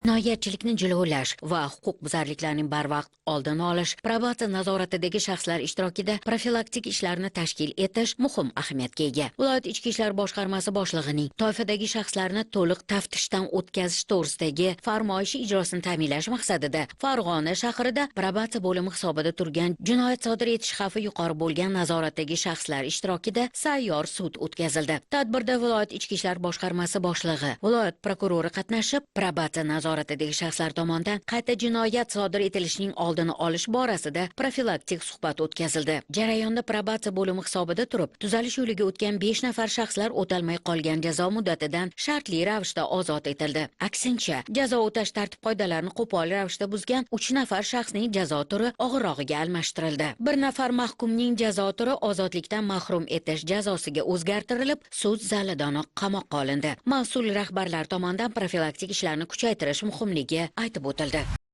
Jinoyatchilikni jilovlash va huquqbuzarliklarning barvaqt oldini olish, probatsiya nazoratidagi shaxslar ishtirokida profilaktik ishlarni tashkil etish muhim ahamiyatga ega. Viloyat Ichki ishlar boshqarmasi boshlig'ining toifadagi shaxslarni to'liq taftishdan o'tkazish to'g'risidagi farmoyishi ijrosini ta'minlash maqsadida Farg'ona shahrida probatsiya bo'limi hisobida turgan jinoyat sodir etish xavfi yuqori bo'lgan nazoratdagi shaxslar ishtirokida sayyor sud o'tkazildi. Tadbirda viloyat Ichki ishlar boshqarmasi boshlig'i, viloyat prokurori qatnashib, probatsiya nazoratidagi shaxslar tomonidan qayta jinoyat sodir etilishining oldini olish borasida profilaktik suhbat o'tkazildi. Jarayonda probatsiya bo'limi hisobida turib, tuzalish yo'liga o'tgan 5 nafar shaxslar o'talmay qolgan jazo muddatidan shartli ravishda ozod etildi. Aksincha, jazo o'tash tartib-qoidalarini qo'pol ravishda buzgan 3 nafar shaxsning jazo turi og'irrog'iga almashtirildi. Bir nafar mahkumning jazo turi ozodlikdan mahrum etish jazosiga o'zgartirilib, sud zalidanoq qamoqqa olindi. Mas'ul rahbarlar tomonidan profilaktik ishlarni kuchaytirish muhimligi aytib o'tildi.